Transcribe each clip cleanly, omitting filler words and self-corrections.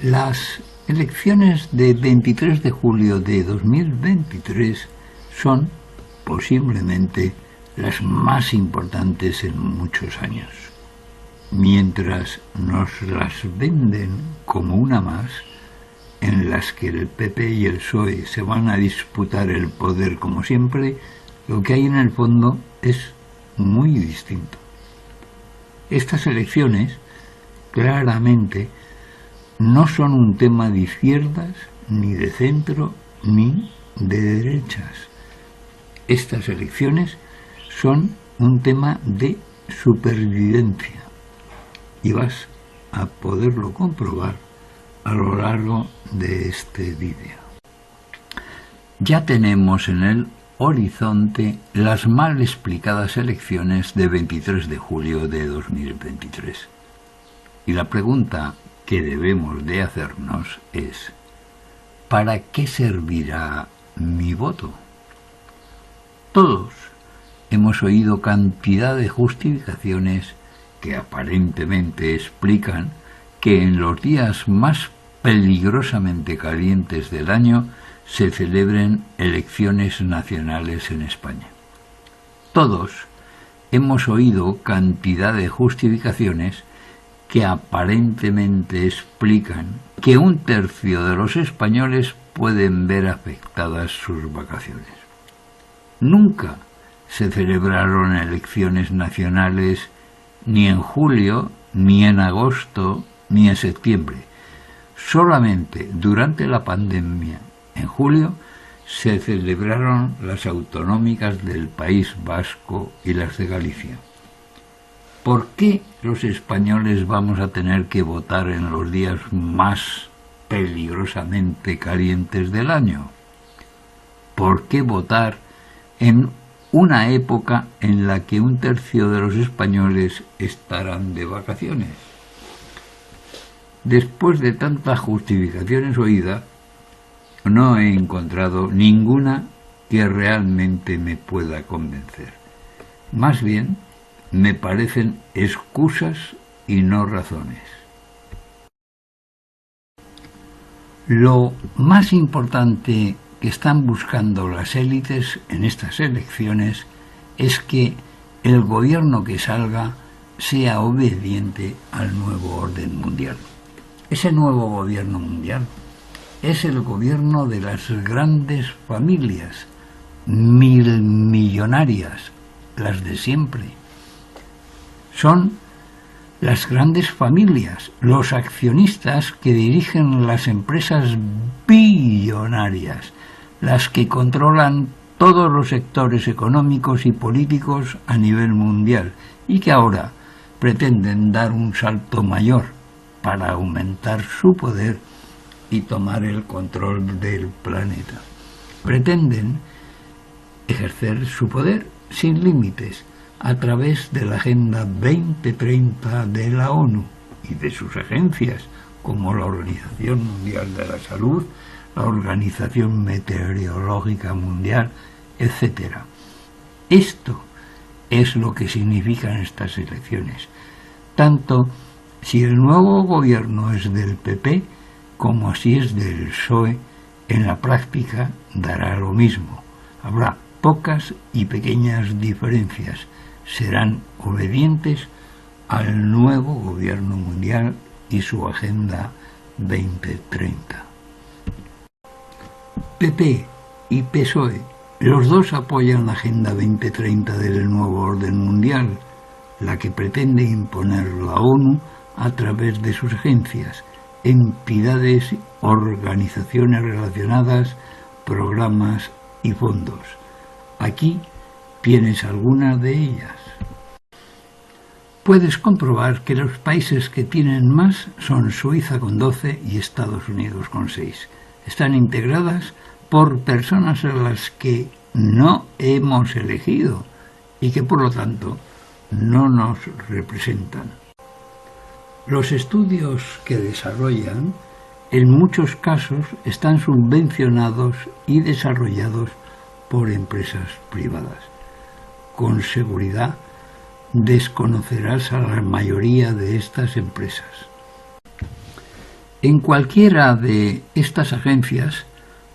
Las elecciones de 23 de julio de 2023 son posiblemente las más importantes en muchos años. Mientras nos las venden como una más, en las que el PP y el PSOE se van a disputar el poder como siempre, lo que hay en el fondo es muy distinto. Estas elecciones, claramente, no son un tema de izquierdas, ni de centro, ni de derechas. Estas elecciones son un tema de supervivencia y vas a poderlo comprobar a lo largo de este vídeo. Ya tenemos en el horizonte las mal explicadas elecciones de 23 de julio de 2023. Y la pregunta que debemos de hacernos es: ¿para qué servirá mi voto? Todos hemos oído cantidad de justificaciones que aparentemente explican que en los días más peligrosamente calientes del año se celebren elecciones nacionales en España. Todos hemos oído cantidad de justificaciones que aparentemente explican que un tercio de los españoles pueden ver afectadas sus vacaciones. Nunca se celebraron elecciones nacionales ni en julio, ni en agosto, ni en septiembre. Solamente durante la pandemia, en julio, se celebraron las autonómicas del País Vasco y las de Galicia. ¿Por qué los españoles vamos a tener que votar en los días más peligrosamente calientes del año? ¿Por qué votar en una época en la que un tercio de los españoles estarán de vacaciones? Después de tantas justificaciones oídas, no he encontrado ninguna que realmente me pueda convencer. Más bien, me parecen excusas y no razones. Lo más importante que están buscando las élites en estas elecciones es que el gobierno que salga sea obediente al nuevo orden mundial. Ese nuevo gobierno mundial es el gobierno de las grandes familias, millonarias, las de siempre. Son las grandes familias, los accionistas que dirigen las empresas billonarias, las que controlan todos los sectores económicos y políticos a nivel mundial y que ahora pretenden dar un salto mayor para aumentar su poder y tomar el control del planeta. Pretenden ejercer su poder sin límites a través de la Agenda 2030 de la ONU y de sus agencias como la Organización Mundial de la Salud, la Organización Meteorológica Mundial, etc. Esto es lo que significan estas elecciones, tanto si el nuevo gobierno es del PP como si es del PSOE. En la práctica dará lo mismo. Habrá pocas y pequeñas diferencias. Serán obedientes al nuevo gobierno mundial y su Agenda 2030. PP y PSOE, los dos apoyan la Agenda 2030 del nuevo orden mundial, la que pretende imponer la ONU a través de sus agencias, entidades, organizaciones relacionadas, programas y fondos. Aquí tienes algunas de ellas. Puedes comprobar que los países que tienen más son Suiza con 12 y Estados Unidos con 6. Están integradas por personas a las que no hemos elegido y que por lo tanto no nos representan. Los estudios que desarrollan en muchos casos están subvencionados y desarrollados por empresas privadas. Con seguridad desconocerás a la mayoría de estas empresas. En cualquiera de estas agencias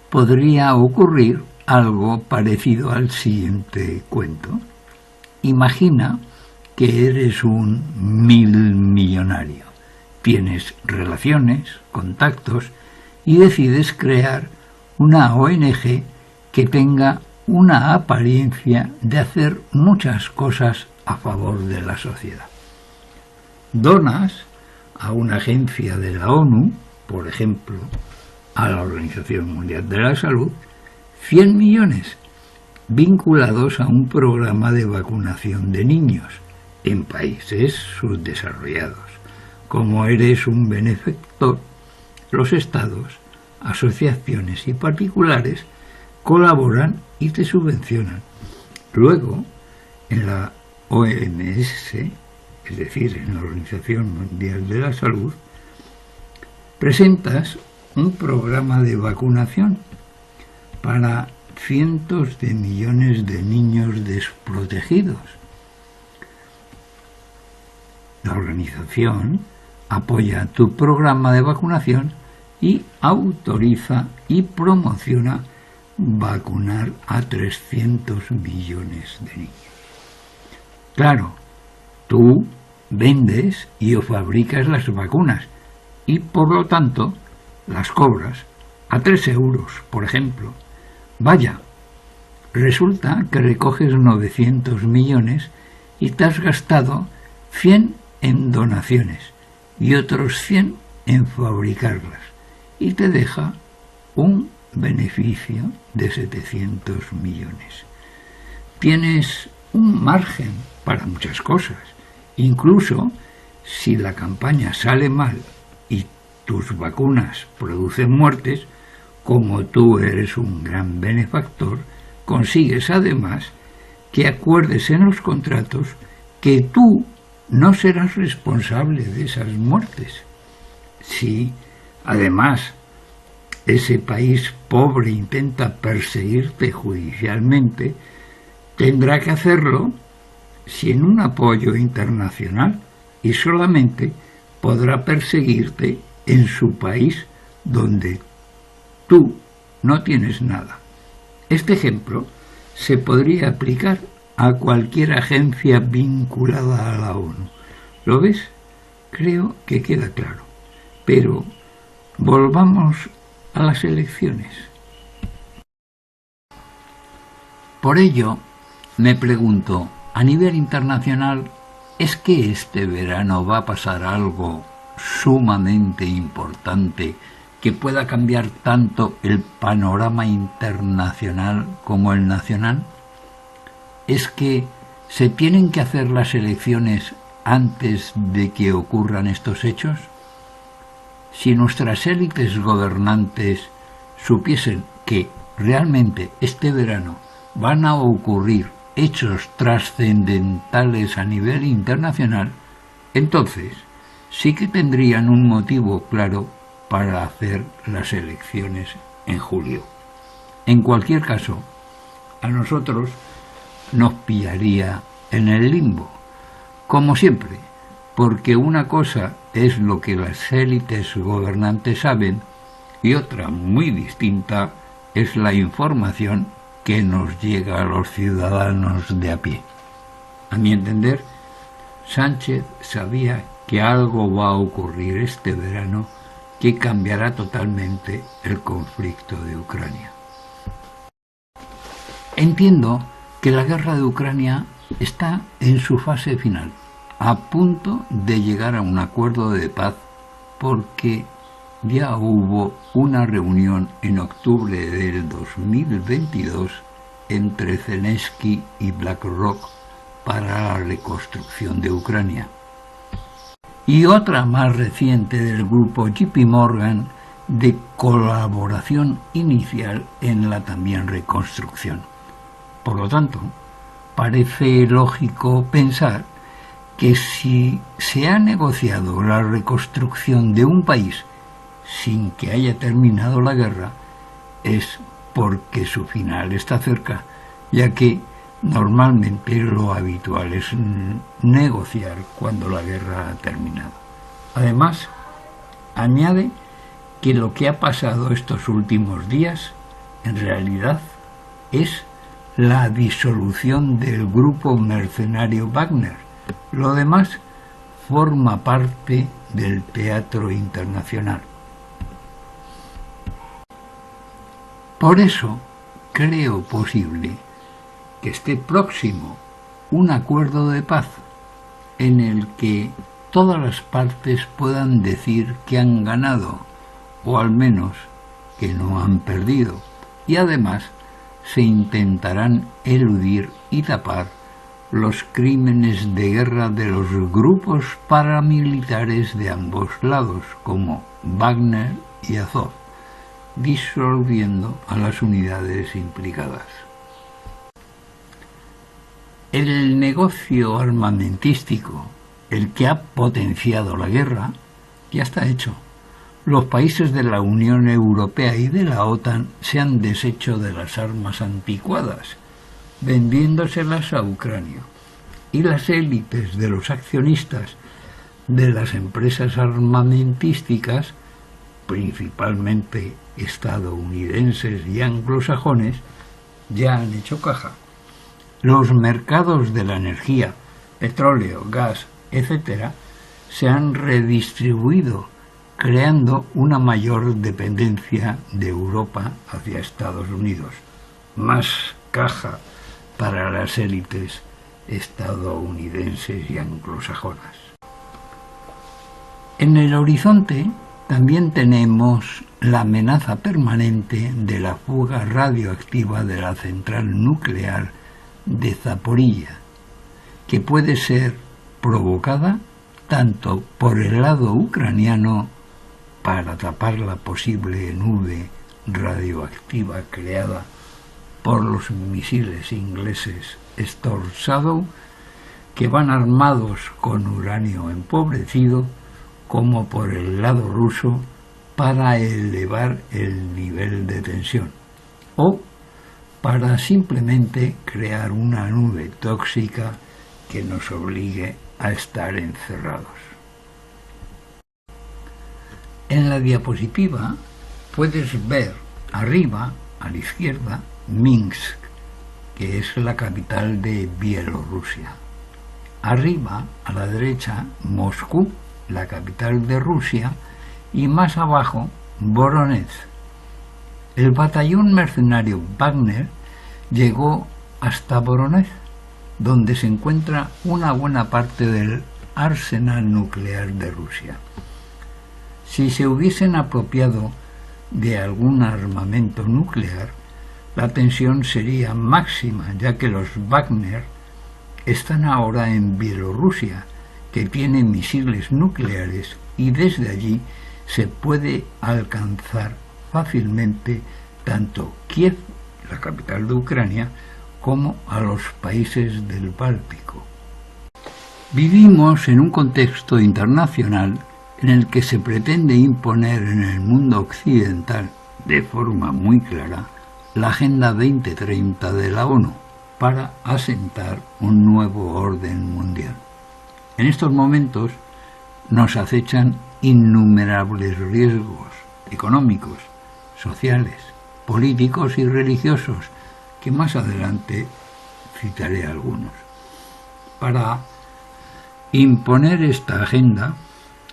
podría ocurrir algo parecido al siguiente cuento. Imagina que eres un millonario, tienes relaciones, contactos y decides crear una ONG que tenga una apariencia de hacer muchas cosas a favor de la sociedad. Donas a una agencia de la ONU, por ejemplo, a la Organización Mundial de la Salud, 100 millones vinculados a un programa de vacunación de niños en países subdesarrollados. Como eres un benefactor, los estados, asociaciones y particulares colaboran y te subvencionan. Luego, en la OMS, es decir, en la Organización Mundial de la Salud, presentas un programa de vacunación para cientos de millones de niños desprotegidos. La organización apoya tu programa de vacunación y autoriza y promociona vacunar a 300 millones de niños. Claro, tú vendes y o fabricas las vacunas y por lo tanto las cobras a 3 euros, por ejemplo. Vaya, resulta que recoges 900 millones y te has gastado 100 en donaciones y otros 100 en fabricarlas y te deja un beneficio de 700 millones. Tienes un margen para muchas cosas. Incluso si la campaña sale mal y tus vacunas producen muertes, como tú eres un gran benefactor, consigues además que acuerdes en los contratos que tú no serás responsable de esas muertes. Si además ese país pobre intenta perseguirte judicialmente, tendrá que hacerlo sin un apoyo internacional y solamente podrá perseguirte en su país donde tú no tienes nada. Este ejemplo se podría aplicar a cualquier agencia vinculada a la ONU. ¿Lo ves? Creo que queda claro. Pero volvamos a las elecciones. Por ello, me pregunto, a nivel internacional, ¿es que este verano va a pasar algo sumamente importante que pueda cambiar tanto el panorama internacional como el nacional? ¿Es que se tienen que hacer las elecciones antes de que ocurran estos hechos? Si nuestras élites gobernantes supiesen que realmente este verano van a ocurrir hechos trascendentales a nivel internacional, entonces sí que tendrían un motivo claro para hacer las elecciones en julio. En cualquier caso, a nosotros nos pillaría en el limbo, como siempre, porque una cosa es lo que las élites gobernantes saben y otra muy distinta es la información que nos llega a los ciudadanos de a pie. A mi entender, Sánchez sabía que algo va a ocurrir este verano que cambiará totalmente el conflicto de Ucrania. Entiendo que la guerra de Ucrania está en su fase final, a punto de llegar a un acuerdo de paz, porque ya hubo una reunión en octubre del 2022 entre Zelensky y BlackRock para la reconstrucción de Ucrania, y otra más reciente del grupo JP Morgan de colaboración inicial en la también reconstrucción. Por lo tanto, parece lógico pensar que si se ha negociado la reconstrucción de un país sin que haya terminado la guerra, es porque su final está cerca, ya que normalmente lo habitual es negociar cuando la guerra ha terminado. Además, añade que lo que ha pasado estos últimos días, en realidad, es la disolución del grupo mercenario Wagner. Lo demás forma parte del teatro internacional. Por eso creo posible que esté próximo un acuerdo de paz en el que todas las partes puedan decir que han ganado, o al menos que no han perdido, y además se intentarán eludir y tapar los crímenes de guerra de los grupos paramilitares de ambos lados, como Wagner y Azov, disolviendo a las unidades implicadas. El negocio armamentístico, el que ha potenciado la guerra, ya está hecho. Los países de la Unión Europea y de la OTAN se han deshecho de las armas anticuadas, vendiéndoselas a Ucrania. Y las élites de los accionistas de las empresas armamentísticas, principalmente estadounidenses y anglosajones, ya han hecho caja. Los mercados de la energía, petróleo, gas, etc., se han redistribuido, creando una mayor dependencia de Europa hacia Estados Unidos. Más caja para las élites estadounidenses y anglosajonas. En el horizonte también tenemos la amenaza permanente de la fuga radioactiva de la central nuclear de Zaporilla, que puede ser provocada tanto por el lado ucraniano para tapar la posible nube radioactiva creada por los misiles ingleses Storm Shadow, que van armados con uranio empobrecido, como por el lado ruso para elevar el nivel de tensión, o para simplemente crear una nube tóxica que nos obligue a estar encerrados. En la diapositiva puedes ver arriba, a la izquierda, Minsk, que es la capital de Bielorrusia. Arriba, a la derecha, Moscú, la capital de Rusia, y más abajo, Voronezh. El batallón mercenario Wagner llegó hasta Voronezh, donde se encuentra una buena parte del arsenal nuclear de Rusia. Si se hubiesen apropiado de algún armamento nuclear, la tensión sería máxima, ya que los Wagner están ahora en Bielorrusia, que tiene misiles nucleares, y desde allí se puede alcanzar fácilmente tanto Kiev, la capital de Ucrania, como a los países del Báltico. Vivimos en un contexto internacional en el que se pretende imponer en el mundo occidental, de forma muy clara, la Agenda 2030 de la ONU para asentar un nuevo orden mundial. En estos momentos nos acechan innumerables riesgos económicos, sociales, políticos y religiosos, que más adelante citaré algunos. Para imponer esta agenda,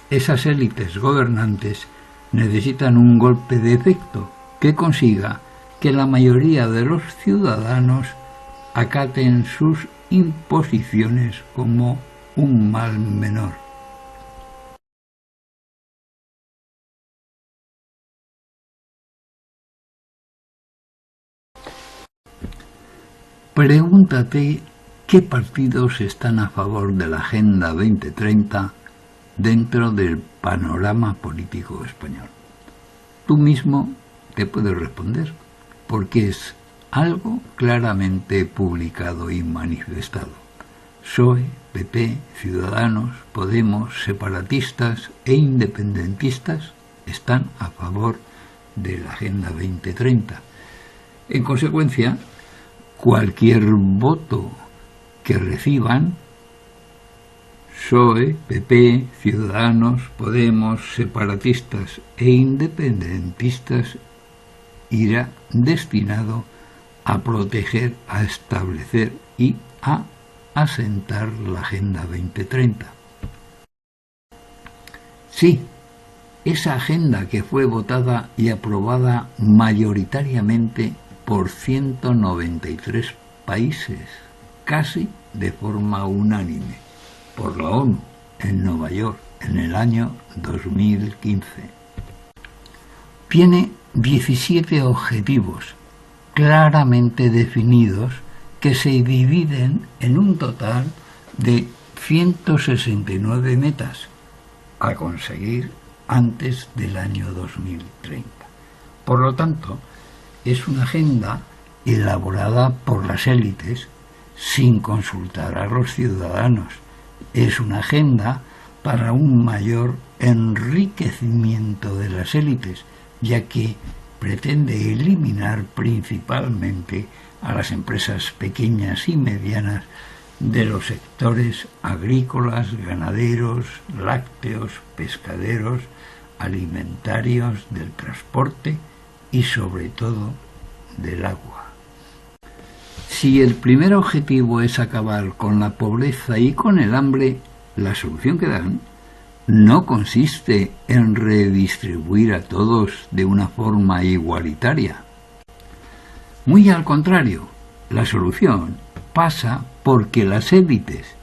esas élites gobernantes necesitan un golpe de efecto que consiga que la mayoría de los ciudadanos acaten sus imposiciones como un mal menor. Pregúntate qué partidos están a favor de la Agenda 2030 dentro del panorama político español. Tú mismo te puedes responder, porque es algo claramente publicado y manifestado. PSOE, PP, Ciudadanos, Podemos, separatistas e independentistas están a favor de la Agenda 2030. En consecuencia, cualquier voto que reciban PSOE, PP, Ciudadanos, Podemos, separatistas e independentistas, irá destinado a proteger, a establecer y a asentar la Agenda 2030. Sí, esa agenda que fue votada y aprobada mayoritariamente por 193 países, casi de forma unánime, por la ONU en Nueva York en el año 2015. Tiene 17 objetivos claramente definidos que se dividen en un total de 169 metas a conseguir antes del año 2030. Por lo tanto, es una agenda elaborada por las élites sin consultar a los ciudadanos. Es una agenda para un mayor enriquecimiento de las élites, ya que pretende eliminar principalmente a las empresas pequeñas y medianas de los sectores agrícolas, ganaderos, lácteos, pescaderos, alimentarios, del transporte y sobre todo del agua. Si el primer objetivo es acabar con la pobreza y con el hambre, la solución que dan no consiste en redistribuir a todos de una forma igualitaria. Muy al contrario, la solución pasa porque las élites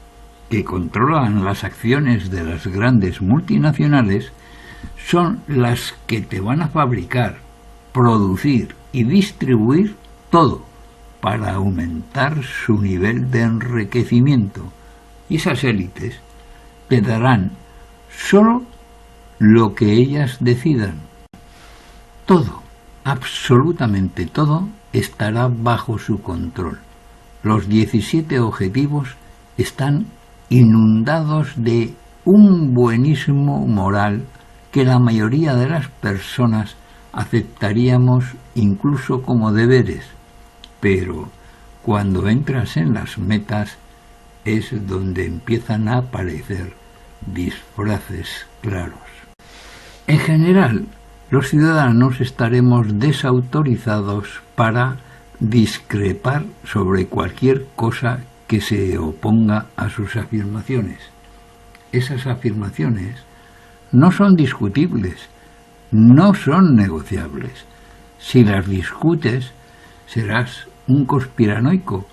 que controlan las acciones de las grandes multinacionales son las que te van a fabricar, producir y distribuir todo para aumentar su nivel de enriquecimiento. Y esas élites te darán solo lo que ellas decidan. Todo, absolutamente todo, estará bajo su control. Los 17 objetivos están inundados de un buenismo moral que la mayoría de las personas aceptaríamos incluso como deberes, pero cuando entras en las metas es donde empiezan a aparecer disfraces claros. En general, los ciudadanos estaremos desautorizados para discrepar sobre cualquier cosa que se oponga a sus afirmaciones. Esas afirmaciones no son discutibles, no son negociables. Si las discutes, serás un conspiranoico,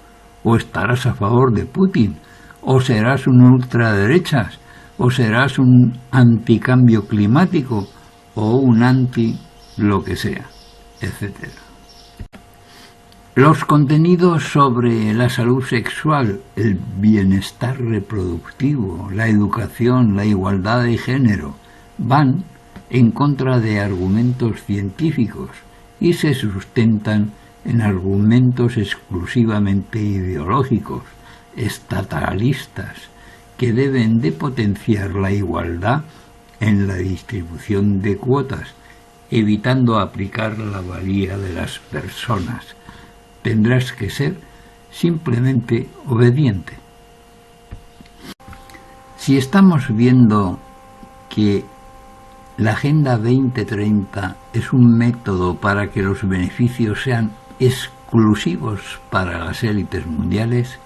o estarás a favor de Putin, o serás un ultraderechas, o serás un anticambio climático, o un anti lo que sea, etc. Los contenidos sobre la salud sexual, el bienestar reproductivo, la educación, la igualdad de género, van en contra de argumentos científicos y se sustentan en argumentos exclusivamente ideológicos, estatalistas, que deben de potenciar la igualdad en la distribución de cuotas, evitando aplicar la valía de las personas. Tendrás que ser simplemente obediente. Si estamos viendo que la Agenda 2030 es un método para que los beneficios sean exclusivos para las élites mundiales,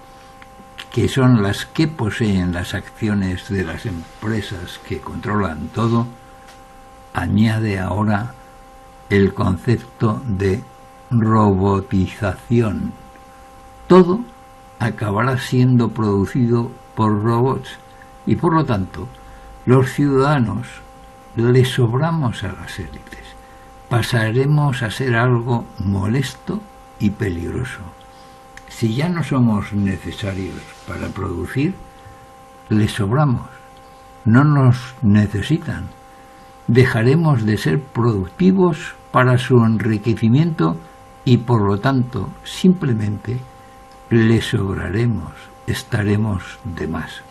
que son las que poseen las acciones de las empresas que controlan todo, añade ahora el concepto de robotización. Todo acabará siendo producido por robots y por lo tanto los ciudadanos le sobramos a las élites. Pasaremos a ser algo molesto y peligroso. Si ya no somos necesarios para producir, les sobramos. No nos necesitan. Dejaremos de ser productivos para su enriquecimiento y por lo tanto simplemente les sobraremos, estaremos de más.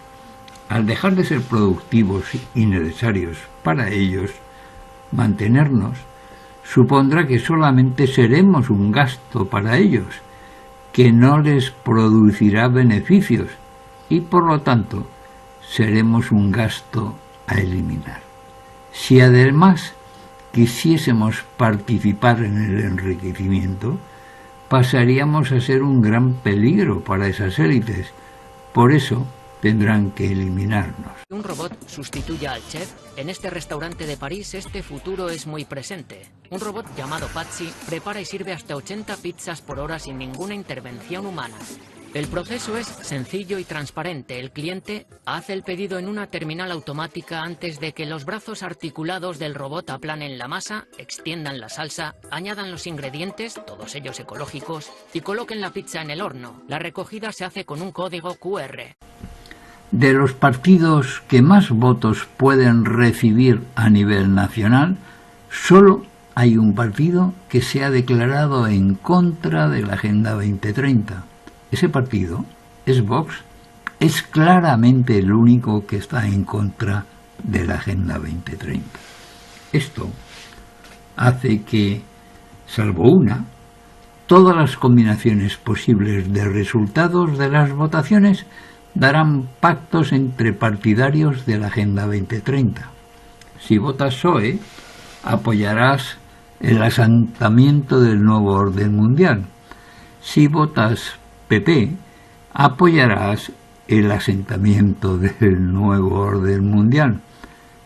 Al dejar de ser productivos y necesarios para ellos, mantenernos supondrá que solamente seremos un gasto para ellos, que no les producirá beneficios y por lo tanto seremos un gasto a eliminar. Si además quisiésemos participar en el enriquecimiento, pasaríamos a ser un gran peligro para esas élites. Por eso tendrán que eliminarnos. Un robot sustituya al chef. En este restaurante de París este futuro es muy presente. Un robot llamado Patsy prepara y sirve hasta 80 pizzas por hora sin ninguna intervención humana. El proceso es sencillo y transparente. El cliente hace el pedido en una terminal automática antes de que los brazos articulados del robot aplanen la masa, extiendan la salsa, añadan los ingredientes, todos ellos ecológicos, y coloquen la pizza en el horno. La recogida se hace con un código QR. De los partidos que más votos pueden recibir a nivel nacional, solo hay un partido que se ha declarado en contra de la Agenda 2030. Ese partido es Vox. Es claramente el único que está en contra de la Agenda 2030. Esto hace que, salvo una, todas las combinaciones posibles de resultados de las votaciones darán pactos entre partidarios de la Agenda 2030. Si votas PSOE, apoyarás el asentamiento del nuevo orden mundial. Si votas PP, apoyarás el asentamiento del nuevo orden mundial.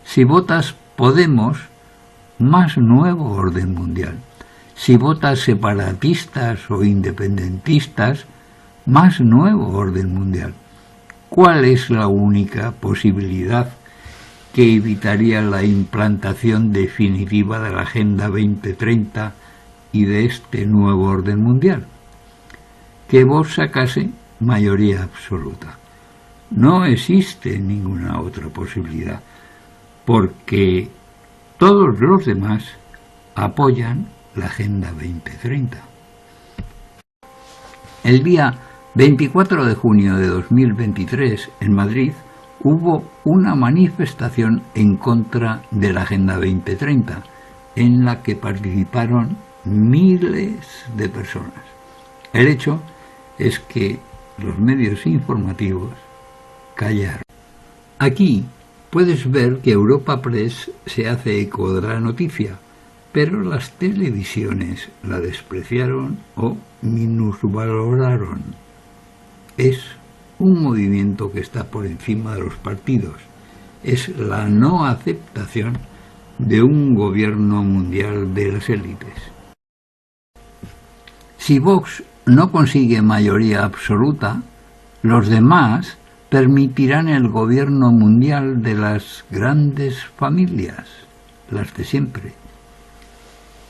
Si votas Podemos, más nuevo orden mundial. Si votas separatistas o independentistas, más nuevo orden mundial. ¿Cuál es la única posibilidad que evitaría la implantación definitiva de la Agenda 2030 y de este nuevo orden mundial? Que Vox sacase mayoría absoluta. No existe ninguna otra posibilidad, porque todos los demás apoyan la Agenda 2030. El día 24 de junio de 2023, en Madrid, hubo una manifestación en contra de la Agenda 2030, en la que participaron miles de personas. El hecho es que los medios informativos callaron. Aquí puedes ver que Europa Press se hace eco de la noticia, pero las televisiones la despreciaron o minusvaloraron. Es un movimiento que está por encima de los partidos. Es la no aceptación de un gobierno mundial de las élites. Si Vox no consigue mayoría absoluta, los demás permitirán el gobierno mundial de las grandes familias, las de siempre.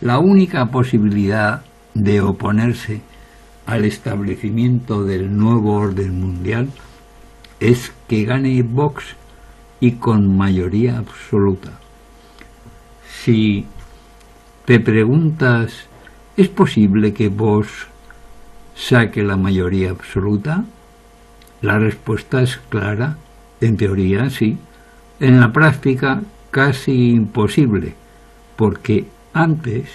La única posibilidad de oponerse al establecimiento del nuevo orden mundial es que gane Vox y con mayoría absoluta. Si te preguntas, ¿es posible que Vox saque la mayoría absoluta? La respuesta es clara. En teoría sí. En la práctica casi imposible, porque antes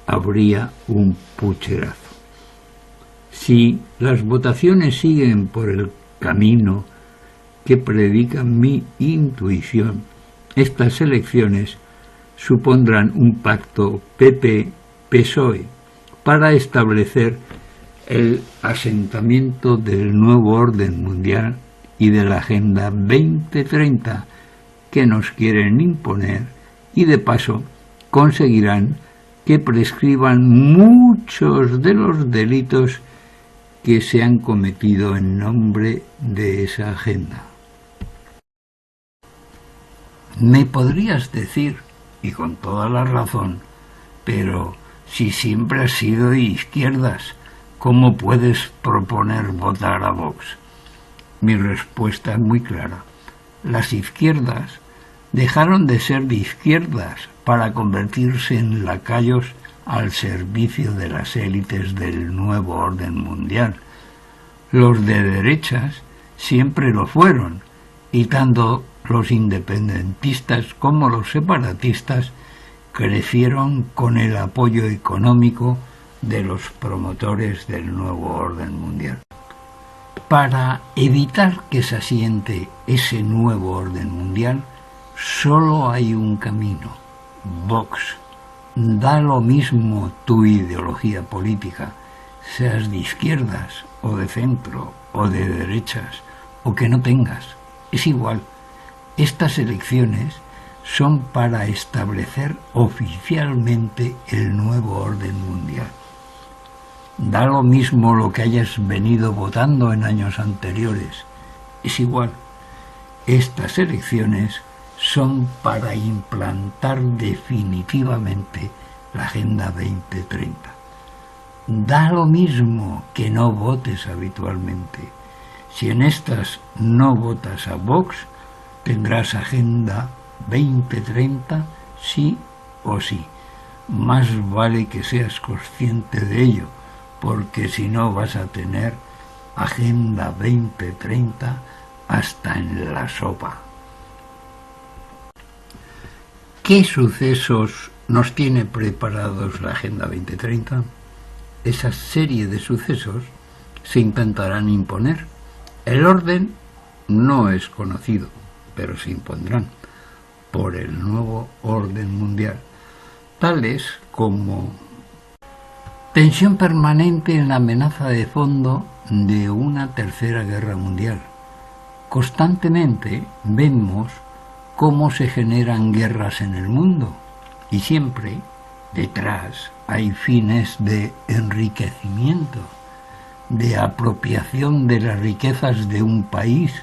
habría un pucherazo. Si las votaciones siguen por el camino que predica mi intuición, estas elecciones supondrán un pacto PP-PSOE para establecer el asentamiento del nuevo orden mundial y de la Agenda 2030 que nos quieren imponer, y de paso conseguirán que prescriban muchos de los delitos que se han cometido en nombre de esa agenda. Me podrías decir, y con toda la razón, pero si siempre has sido de izquierdas, ¿cómo puedes proponer votar a Vox? Mi respuesta es muy clara. Las izquierdas dejaron de ser de izquierdas para convertirse en lacayos al servicio de las élites del nuevo orden mundial. Los de derechas siempre lo fueron, y tanto los independentistas como los separatistas crecieron con el apoyo económico de los promotores del nuevo orden mundial. Para evitar que se asiente ese nuevo orden mundial, solo hay un camino: Vox. Da lo mismo tu ideología política, seas de izquierdas o de centro o de derechas, o que no tengas, es igual. Estas elecciones son para establecer oficialmente el nuevo orden mundial. Da lo mismo lo que hayas venido votando en años anteriores, es igual. Estas elecciones son para implantar definitivamente la Agenda 2030. Da lo mismo que no votes habitualmente. Si en estas no votas a Vox, tendrás Agenda 2030 sí o sí. Más vale que seas consciente de ello, porque si no vas a tener Agenda 2030 hasta en la sopa. ¿Qué sucesos nos tiene preparados la Agenda 2030? Esa serie de sucesos se intentarán imponer. El orden no es conocido, pero se impondrán por el nuevo orden mundial, tales como tensión permanente en la amenaza de fondo de una tercera guerra mundial. Constantemente vemos cómo se generan guerras en el mundo y siempre detrás hay fines de enriquecimiento, de apropiación de las riquezas de un país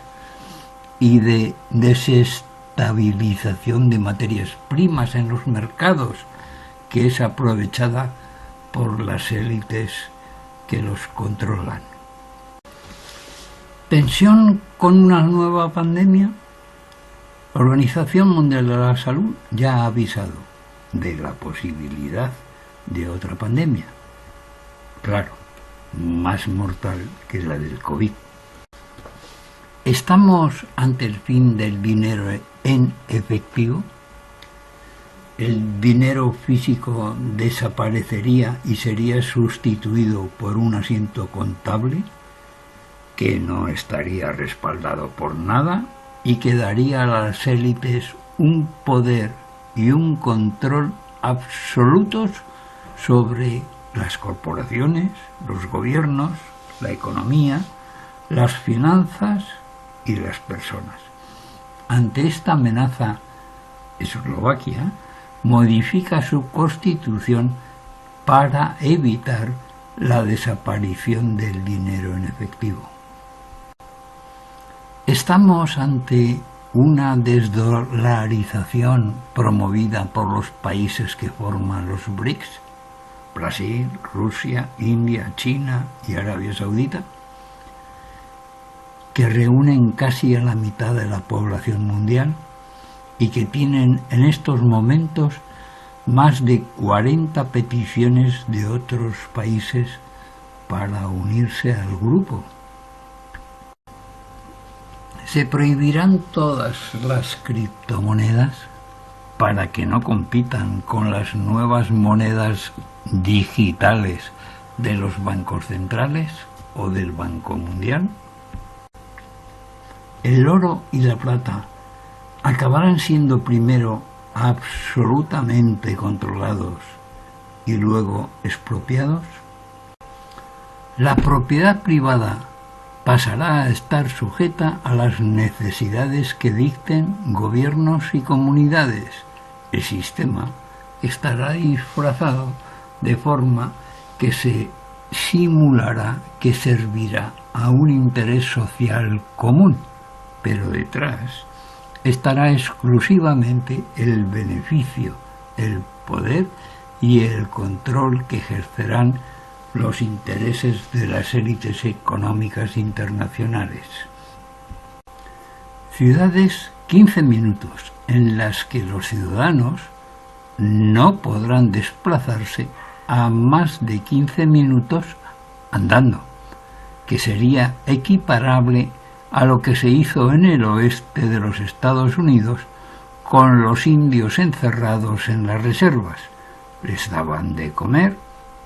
y de desestabilización de materias primas en los mercados, que es aprovechada por las élites que los controlan. ¿Tensión con una nueva pandemia? La Organización Mundial de la Salud ya ha avisado de la posibilidad de otra pandemia. Claro, más mortal que la del COVID. ¿Estamos ante el fin del dinero en efectivo? ¿El dinero físico desaparecería y sería sustituido por un asiento contable que no estaría respaldado por nada y que daría a las élites un poder y un control absolutos sobre las corporaciones, los gobiernos, la economía, las finanzas y las personas? Ante esta amenaza, Eslovaquia modifica su constitución para evitar la desaparición del dinero en efectivo. Estamos ante una desdolarización promovida por los países que forman los BRICS, Brasil, Rusia, India, China y Arabia Saudita, que reúnen casi a la mitad de la población mundial y que tienen en estos momentos más de 40 peticiones de otros países para unirse al grupo. Se prohibirán todas las criptomonedas para que no compitan con las nuevas monedas digitales de los bancos centrales o del Banco Mundial. El oro y la plata acabarán siendo primero absolutamente controlados y luego expropiados. La propiedad privada pasará a estar sujeta a las necesidades que dicten gobiernos y comunidades. El sistema estará disfrazado de forma que se simulará que servirá a un interés social común, pero detrás estará exclusivamente el beneficio, el poder y el control que ejercerán los intereses de las élites económicas internacionales. Ciudades 15 minutos en las que los ciudadanos no podrán desplazarse a más de 15 minutos andando, que sería equiparable a lo que se hizo en el oeste de los Estados Unidos con los indios encerrados en las reservas. Les daban de comer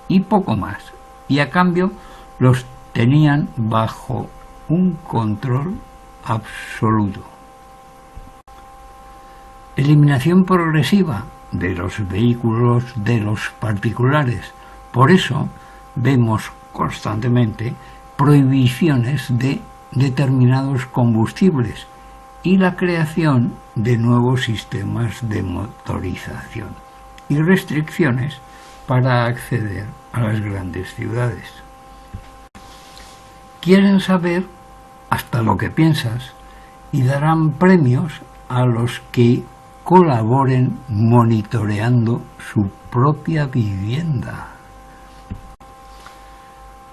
y poco más, y a cambio los tenían bajo un control absoluto. Eliminación progresiva de los vehículos de los particulares. Por eso vemos constantemente prohibiciones de determinados combustibles y la creación de nuevos sistemas de motorización y restricciones para acceder a las grandes ciudades. Quieren saber hasta lo que piensas y darán premios a los que colaboren monitoreando su propia vivienda.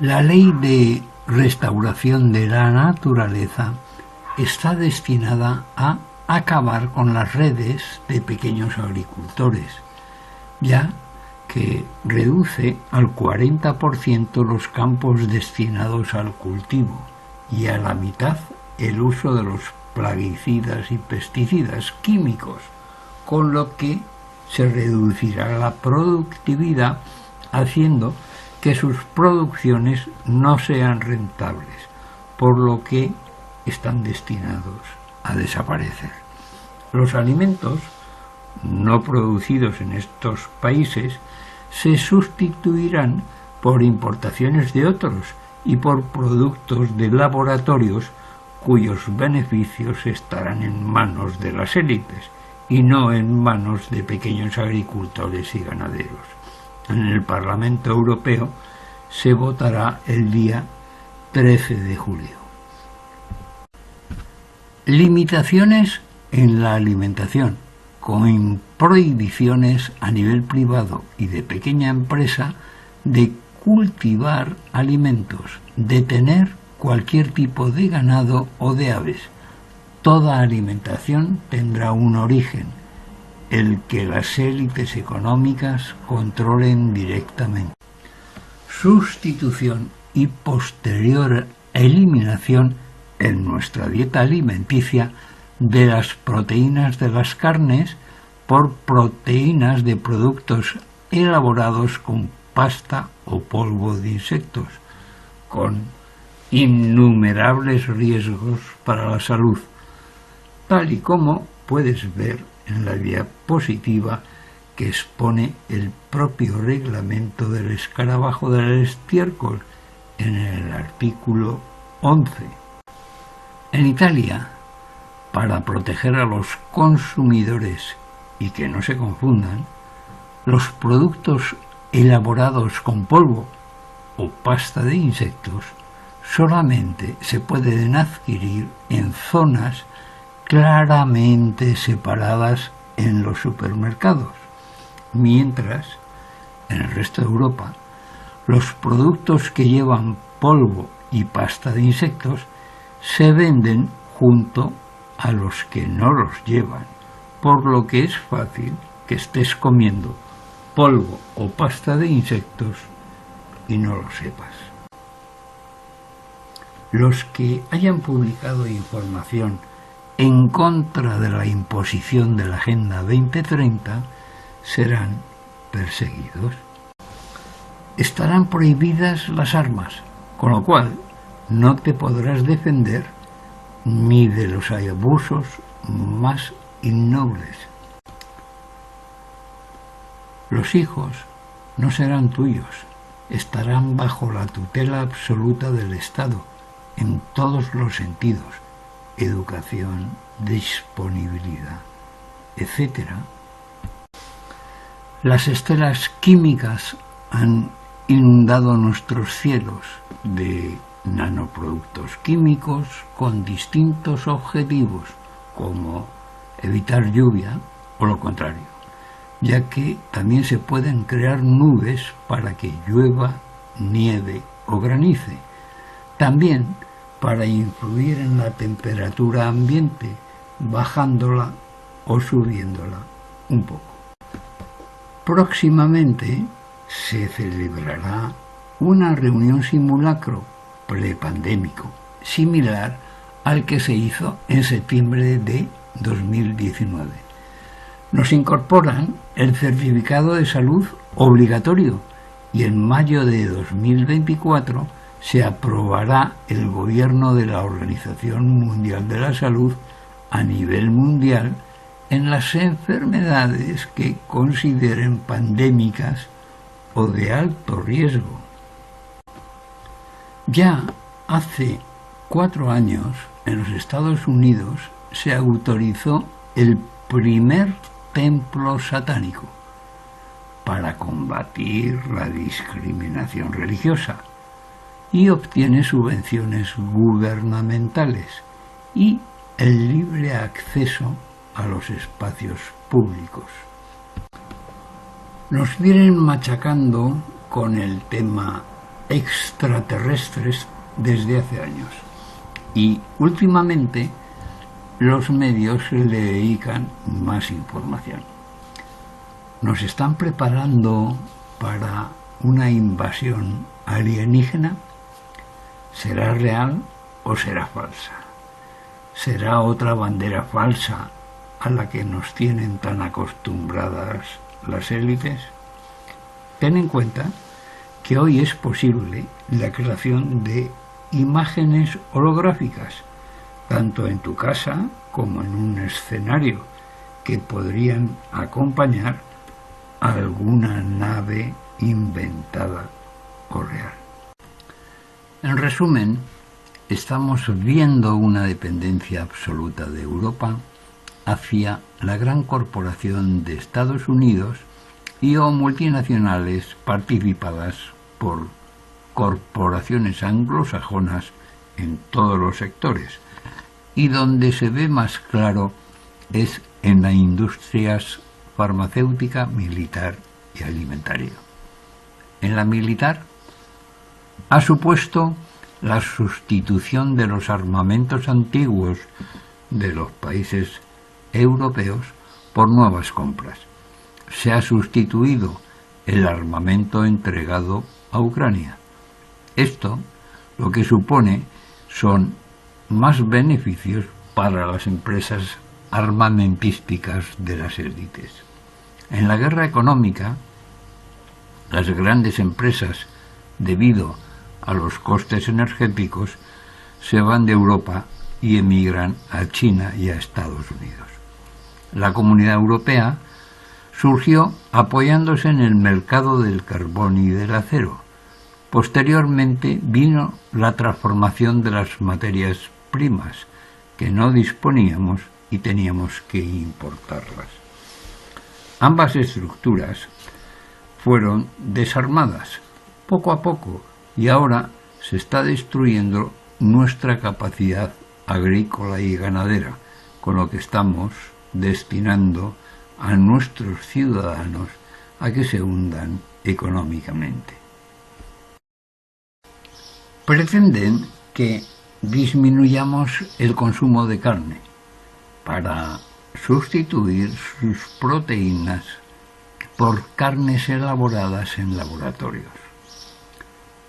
La ley de restauración de la naturaleza está destinada a acabar con las redes de pequeños agricultores, ya que reduce al 40% los campos destinados al cultivo y a la mitad el uso de los plaguicidas y pesticidas químicos, con lo que se reducirá la productividad, haciendo que sus producciones no sean rentables, por lo que están destinados a desaparecer. Los alimentos no producidos en estos países se sustituirán por importaciones de otros y por productos de laboratorios cuyos beneficios estarán en manos de las élites y no en manos de pequeños agricultores y ganaderos. En el Parlamento Europeo se votará el día 13 de julio. Limitaciones en la alimentación, con prohibiciones a nivel privado y de pequeña empresa de cultivar alimentos, de tener cualquier tipo de ganado o de aves. Toda alimentación tendrá un origen, el que las élites económicas controlen directamente. Sustitución y posterior eliminación en nuestra dieta alimenticia de las proteínas de las carnes por proteínas de productos elaborados con pasta o polvo de insectos, con innumerables riesgos para la salud, tal y como puedes ver en la diapositiva que expone el propio reglamento del escarabajo del estiércol en el artículo 11. En Italia, para proteger a los consumidores y que no se confundan, los productos elaborados con polvo o pasta de insectos solamente se pueden adquirir en zonas claramente separadas en los supermercados, mientras en el resto de Europa los productos que llevan polvo y pasta de insectos se venden junto a los que no los llevan, por lo que es fácil que estés comiendo polvo o pasta de insectos y no lo sepas. Los que hayan publicado información en contra de la imposición de la Agenda 2030 serán perseguidos. Estarán prohibidas las armas, con lo cual no te podrás defender ni de los abusos más innobles. Los hijos no serán tuyos, estarán bajo la tutela absoluta del Estado en todos los sentidos: educación, disponibilidad, etc. Las estelas químicas han inundado nuestros cielos de nanoproductos químicos con distintos objetivos, como evitar lluvia o lo contrario, ya que también se pueden crear nubes para que llueva, nieve o granice. También para influir en la temperatura ambiente, bajándola o subiéndola un poco. Próximamente se celebrará una reunión simulacro prepandémico, similar al que se hizo en septiembre de 2019. Nos incorporan el certificado de salud obligatorio y en mayo de 2024 se aprobará el gobierno de la Organización Mundial de la Salud a nivel mundial en las enfermedades que consideren pandémicas o de alto riesgo. Ya hace 4 años, en los Estados Unidos, se autorizó el primer templo satánico para combatir la discriminación religiosa y obtiene subvenciones gubernamentales y el libre acceso a los espacios públicos. Nos vienen machacando con el tema extraterrestres desde hace años y últimamente los medios le dedican más información. ¿Nos están preparando para una invasión alienígena? ¿Será real o será falsa? ¿Será otra bandera falsa a la que nos tienen tan acostumbradas las élites? Ten en cuenta que hoy es posible la creación de imágenes holográficas, tanto en tu casa como en un escenario, que podrían acompañar a alguna nave inventada o real. En resumen, estamos viendo una dependencia absoluta de Europa hacia la gran corporación de Estados Unidos y o multinacionales participadas por corporaciones anglosajonas en todos los sectores, y donde se ve más claro es en las industrias farmacéutica, militar y alimentaria. En la militar ha supuesto la sustitución de los armamentos antiguos de los países europeos por nuevas compras. Se ha sustituido el armamento entregado a Ucrania. Esto lo que supone son más beneficios para las empresas armamentísticas de las élites. En la guerra económica, las grandes empresas, debido a los costes energéticos, se van de Europa y emigran a China y a Estados Unidos. La Comunidad Europea surgió apoyándose en el mercado del carbón y del acero. Posteriormente vino la transformación de las materias primas, que no disponíamos y teníamos que importarlas. Ambas estructuras fueron desarmadas poco a poco y ahora se está destruyendo nuestra capacidad agrícola y ganadera, con lo que estamos destinando a nuestros ciudadanos a que se hundan económicamente. Pretenden que disminuyamos el consumo de carne para sustituir sus proteínas por carnes elaboradas en laboratorios.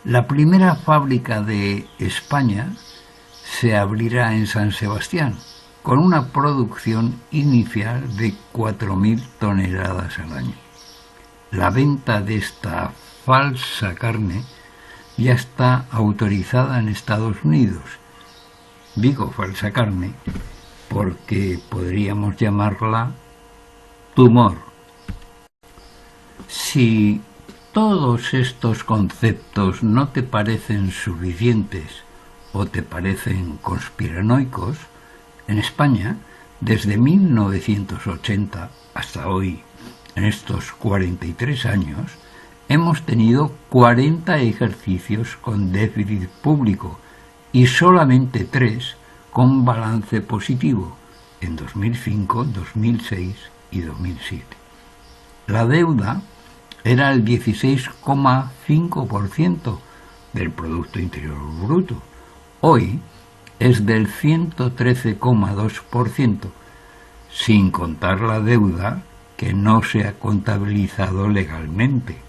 La primera fábrica de España se abrirá en San Sebastián, con una producción inicial de 4.000 toneladas al año. La venta de esta falsa carne ya está autorizada en Estados Unidos. Digo falsa carne porque podríamos llamarla tumor. Si todos estos conceptos no te parecen suficientes o te parecen conspiranoicos, en España, desde 1980 hasta hoy, en estos 43 años, hemos tenido 40 ejercicios con déficit público y solamente 3 con balance positivo, en 2005, 2006 y 2007. La deuda era el 16,5% del Producto Interior Bruto. Hoy es del 113,2%, sin contar la deuda que no se ha contabilizado legalmente.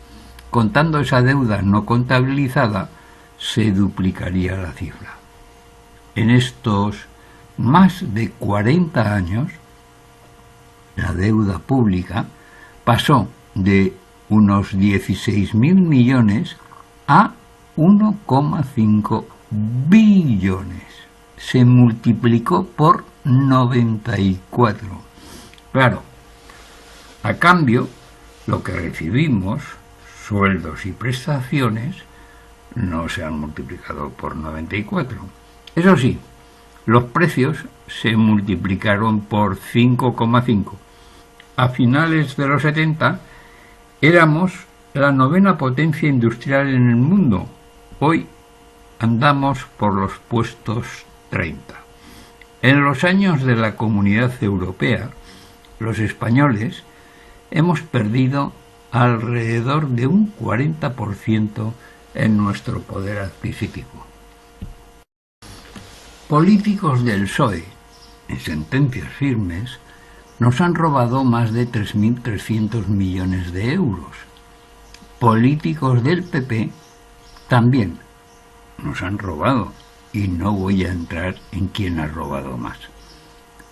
Contando esa deuda no contabilizada, se duplicaría la cifra. En estos más de 40 años, la deuda pública pasó de unos 16.000 millones a 1,5 billones. Se multiplicó por 94. Claro, a cambio, lo que recibimos, sueldos y prestaciones, no se han multiplicado por 94. Eso sí, los precios se multiplicaron por 5,5. A finales de los 70 éramos la 9ª potencia industrial en el mundo. Hoy andamos por los puestos 30. En los años de la Comunidad Europea, los españoles hemos perdido alrededor de un 40% en nuestro poder adquisitivo. Políticos del PSOE, en sentencias firmes, nos han robado más de 3.300 millones de euros. Políticos del PP también nos han robado, y no voy a entrar en quién ha robado más.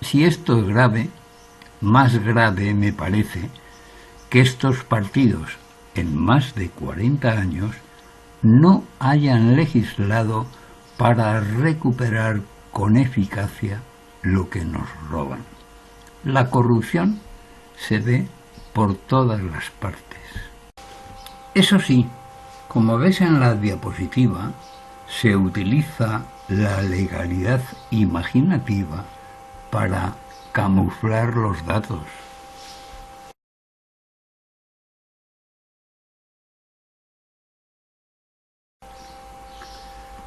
Si esto es grave, más grave me parece que estos partidos, en más de 40 años, no hayan legislado para recuperar con eficacia lo que nos roban. La corrupción se ve por todas las partes. Eso sí, como ves en la diapositiva, se utiliza la legalidad imaginativa para camuflar los datos.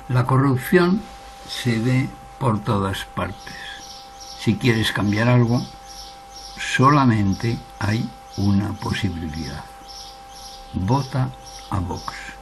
La corrupción se ve por todas partes. Si quieres cambiar algo, solamente hay una posibilidad. Vota a Vox.